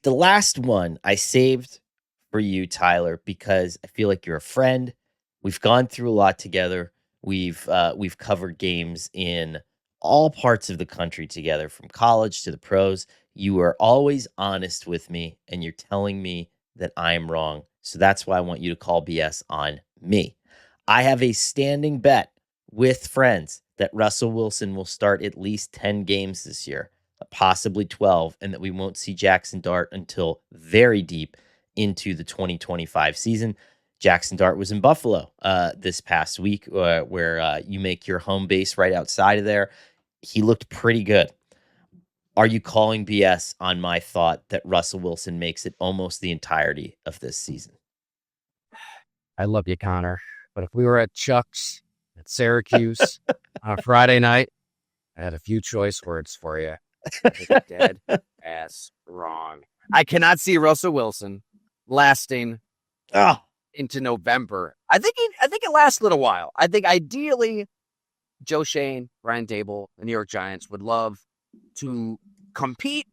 The last one I saved for you, Tyler, because I feel like you're a friend. We've gone through a lot together. We've covered games in all parts of the country together, from college to the pros. You are always honest with me, and you're telling me that I'm wrong. So that's why I want you to call BS on me. I have a standing bet with friends that Russell Wilson will start at least 10 games this year, possibly 12, and that we won't see Jaxson Dart until very deep into the 2025 season. Jaxson Dart was in Buffalo this past week, where you make your home base right outside of there. He looked pretty good. Are you calling BS on my thought that Russell Wilson makes it almost the entirety of this season? I love you, Connor. But if we were at Chuck's at Syracuse on a Friday night, I had a few choice words for you. Dead ass wrong. I cannot see Russell Wilson lasting into November. I think it lasts a little while. I think ideally Joe Shane, Brian Dable, the New York Giants would love to compete,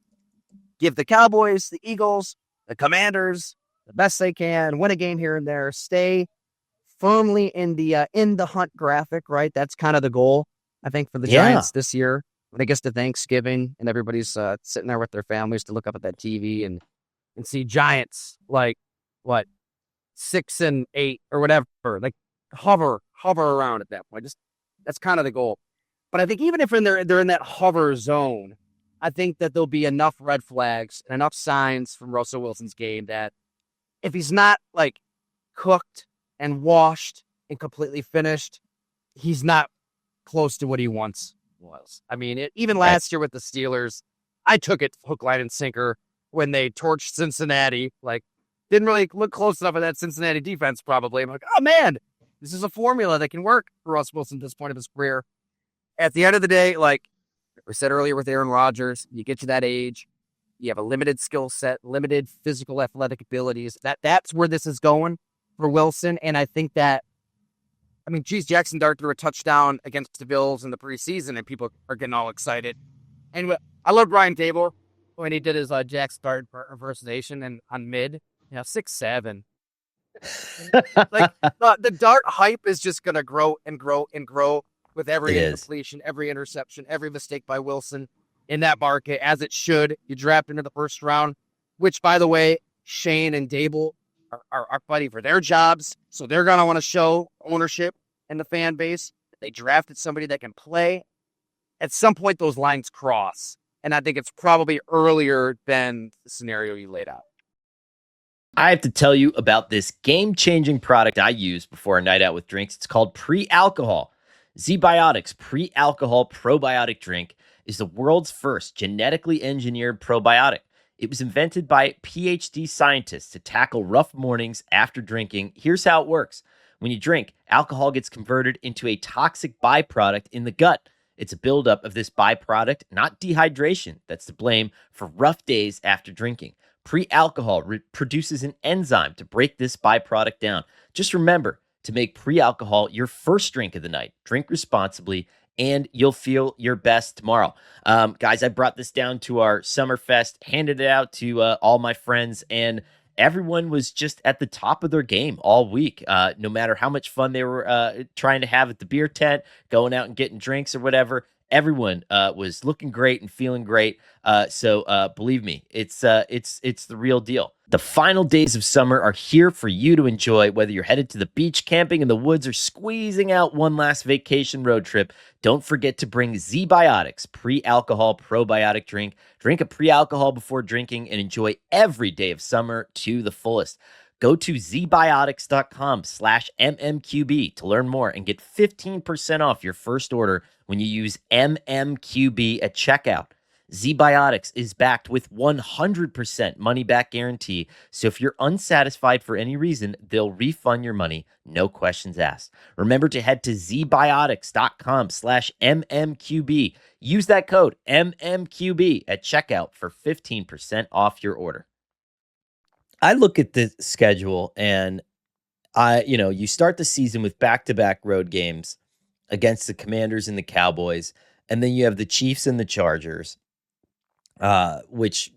give the Cowboys, the Eagles, the Commanders the best they can, win a game here and there, stay firmly in the hunt graphic, right? That's kind of the goal, I think, for the Giants this year. When it gets to Thanksgiving and everybody's sitting there with their families to look up at that TV and see Giants like 6-8 or whatever, like hover around at that point. Just that's kind of the goal. But I think even if they're in that hover zone, I think that there'll be enough red flags and enough signs from Russell Wilson's game that if he's not like cooked and washed and completely finished, he's not close to what he once was. I mean, even last year with the Steelers, I took it hook, line, and sinker when they torched Cincinnati. Like, didn't really look close enough at that Cincinnati defense, probably. I'm like, oh, man, this is a formula that can work for Russ Wilson at this point of his career. At the end of the day, like we said earlier with Aaron Rodgers, you get to that age, you have a limited skill set, limited physical athletic abilities. That's where this is going for Wilson. And I think that, I mean, geez, Jaxson Dart threw a touchdown against the Bills in the preseason, and people are getting all excited. And I love Brian Dable when he did his Jaxson Dart impersonation and on mid, 6'7". Like the Dart hype is just going to grow and grow and grow with every incompletion, every interception, every mistake by Wilson in that market, as it should. You draft into the first round, which, by the way, Shane and Dable are fighting for their jobs, so they're going to want to show ownership and the fan base. They drafted somebody that can play. At some point, those lines cross, and I think it's probably earlier than the scenario you laid out. I have to tell you about this game-changing product I use before a night out with drinks. It's called Pre-Alcohol. Zbiotics Pre-Alcohol Probiotic Drink is the world's first genetically engineered probiotic. It was invented by PhD scientists to tackle rough mornings after drinking. Here's how it works. When you drink, alcohol gets converted into a toxic byproduct in the gut. It's a buildup of this byproduct, not dehydration, that's to blame for rough days after drinking. Pre-alcohol produces an enzyme to break this byproduct down. Just remember to make pre-alcohol your first drink of the night. Drink responsibly, and you'll feel your best tomorrow. Guys, I brought this down to our Summerfest, handed it out to all my friends, and everyone was just at the top of their game all week. No matter how much fun they were trying to have at the beer tent, going out and getting drinks or whatever, everyone was looking great and feeling great. So believe me, it's the real deal. The final days of summer are here for you to enjoy, whether you're headed to the beach, camping in the woods, or squeezing out one last vacation road trip. Don't forget to bring Zbiotics Pre-Alcohol Probiotic Drink. Drink a pre-alcohol before drinking and enjoy every day of summer to the fullest. Go to zbiotics.com/MMQB to learn more and get 15% off your first order when you use MMQB at checkout. Zbiotics is backed with 100% money-back guarantee, so if you're unsatisfied for any reason, they'll refund your money, no questions asked. Remember to head to zbiotics.com/MMQB. Use that code MMQB at checkout for 15% off your order. I look at the schedule and you start the season with back-to-back road games against the Commanders and the Cowboys, and then you have the Chiefs and the Chargers, which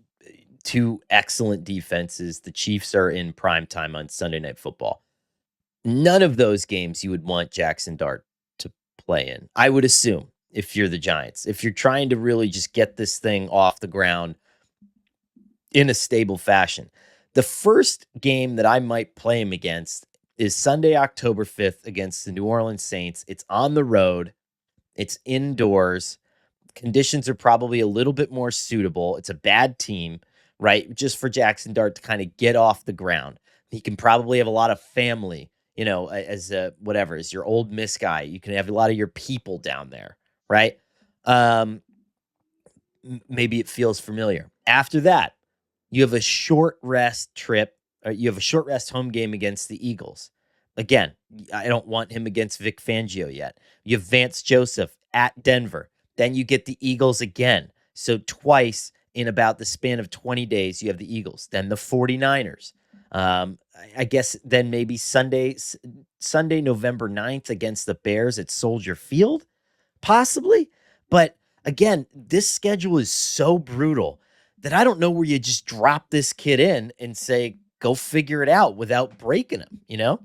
two excellent defenses. The Chiefs are in prime time on Sunday Night Football. None of those games you would want Jaxson Dart to play in, I would assume, if you're the Giants. If you're trying to really just get this thing off the ground in a stable fashion. The first game that I might play him against is Sunday, October 5th against the New Orleans Saints. It's on the road. It's indoors. Conditions are probably a little bit more suitable. It's a bad team, right? Just for Jaxson Dart to kind of get off the ground. He can probably have a lot of family, as as your Ole Miss guy. You can have a lot of your people down there, right? Maybe it feels familiar. After that, you have a short rest trip. Or you have a short rest home game against the Eagles. Again, I don't want him against Vic Fangio yet. You have Vance Joseph at Denver. Then you get the Eagles again. So twice in about the span of 20 days, you have the Eagles. Then the 49ers. I guess then maybe Sunday, November 9th against the Bears at Soldier Field, possibly. But again, this schedule is so brutal that I don't know where you just drop this kid in and say, go figure it out without breaking him,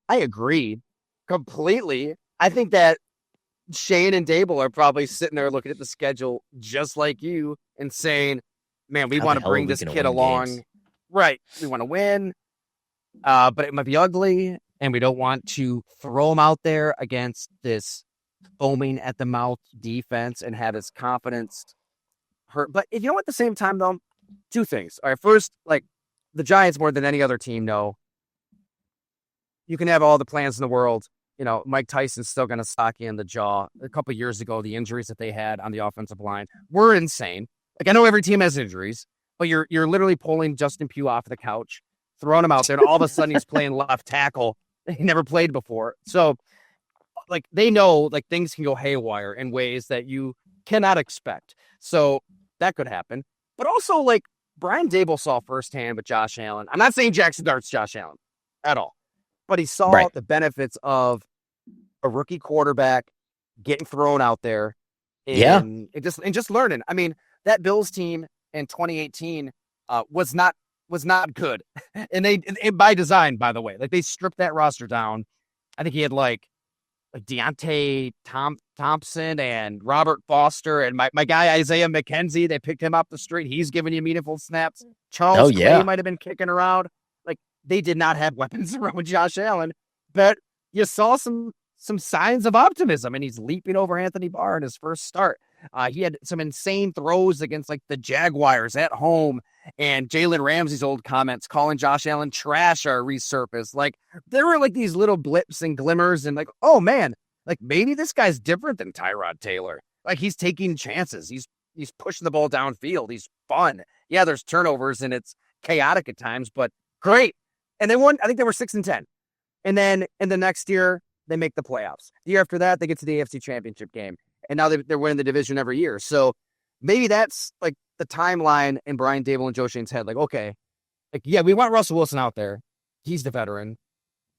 I agree completely. I think that Shane and Dable are probably sitting there looking at the schedule just like you and saying, man, we want to bring this kid along. Games? Right. We want to win, but it might be ugly, and we don't want to throw him out there against this foaming at the mouth defense and have his confidence hurt. But if you know, at the same time, though, two things. All right, first, like the Giants more than any other team know, you can have all the plans in the world. Mike Tyson's still going to sock you in the jaw. A couple of years ago, the injuries that they had on the offensive line were insane. Like, I know every team has injuries, but you're literally pulling Justin Pugh off the couch, throwing him out there, and all of a sudden he's playing left tackle. He never played before. So, like, they know, like, things can go haywire in ways that you cannot expect. So that could happen. But also, like, Brian Dable saw firsthand with Josh Allen. I'm not saying Jaxson Dart's Josh Allen at all, but he saw the benefits of a rookie quarterback getting thrown out there and just learning. I mean, that Bills team in 2018 was not good, and by design, by the way. Like, they stripped that roster down. I think he had like Deontay Thompson and Robert Foster and my guy Isaiah McKenzie. They picked him up the street. He's giving you meaningful snaps. Charles Clay might have been kicking around. Like, they did not have weapons around with Josh Allen, but you saw some signs of optimism, and he's leaping over Anthony Barr in his first start. He had some insane throws against like the Jaguars at home, and Jalen Ramsey's old comments calling Josh Allen trash are resurfaced. Like, there were like these little blips and glimmers, and like, oh man, like maybe this guy's different than Tyrod Taylor. Like, he's taking chances. He's pushing the ball downfield. He's fun. Yeah, there's turnovers and it's chaotic at times, but great. And they won. I think they were 6-10. And then in the next year, they make the playoffs. The year after that, they get to the AFC Championship game. And now they're winning the division every year. So maybe that's like the timeline in Brian Dable and Joe Shane's head. Like, okay, like, yeah, we want Russell Wilson out there. He's the veteran.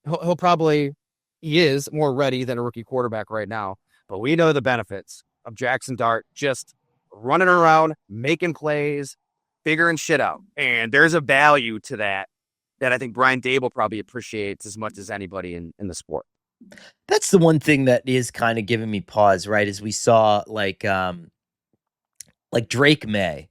He is more ready than a rookie quarterback right now. But we know the benefits of Jaxson Dart just running around, making plays, figuring shit out. And there's a value to that I think Brian Dable probably appreciates as much as anybody in the sport. That's the one thing that is kind of giving me pause, right? As we saw like Drake May,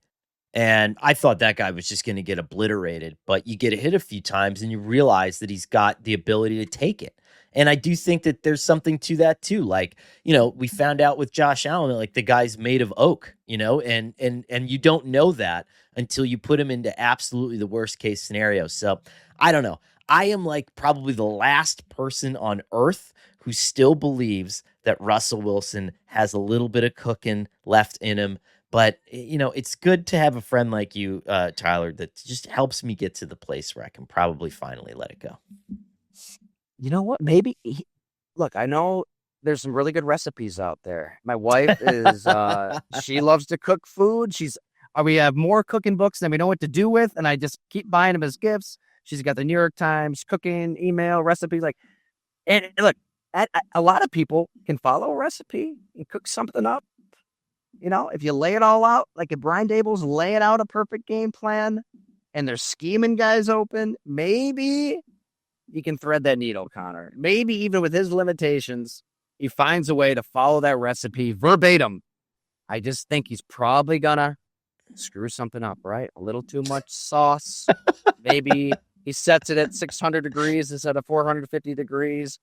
and I thought that guy was just going to get obliterated, but you get hit a few times and you realize that he's got the ability to take it. And I do think that there's something to that too. Like, we found out with Josh Allen that like the guy's made of oak, and you don't know that until you put him into absolutely the worst case scenario. So I don't know. I am like probably the last person on earth who still believes that Russell Wilson has a little bit of cooking left in him. But, it's good to have a friend like you, Tyler, that just helps me get to the place where I can probably finally let it go. You know what? Maybe look, I know there's some really good recipes out there. My wife is, she loves to cook food. We have more cooking books than we know what to do with. And I just keep buying them as gifts. She's got the New York Times cooking email recipes. Like, and look, a lot of people can follow a recipe and cook something up. if you lay it all out, like if Brian Dable's laying out a perfect game plan and they're scheming guys open, maybe you can thread that needle, Connor. Maybe even with his limitations, he finds a way to follow that recipe verbatim. I just think he's probably gonna screw something up, right? A little too much sauce. Maybe he sets it at 600 degrees instead of 450 degrees.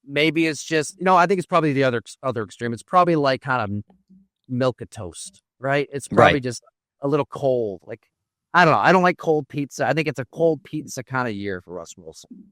Maybe it's just, I think it's probably the other extreme. It's probably like kind of milk a toast, right? It's probably just a little cold. Like, I don't know. I don't like cold pizza. I think it's a cold pizza kind of year for Russ Wilson.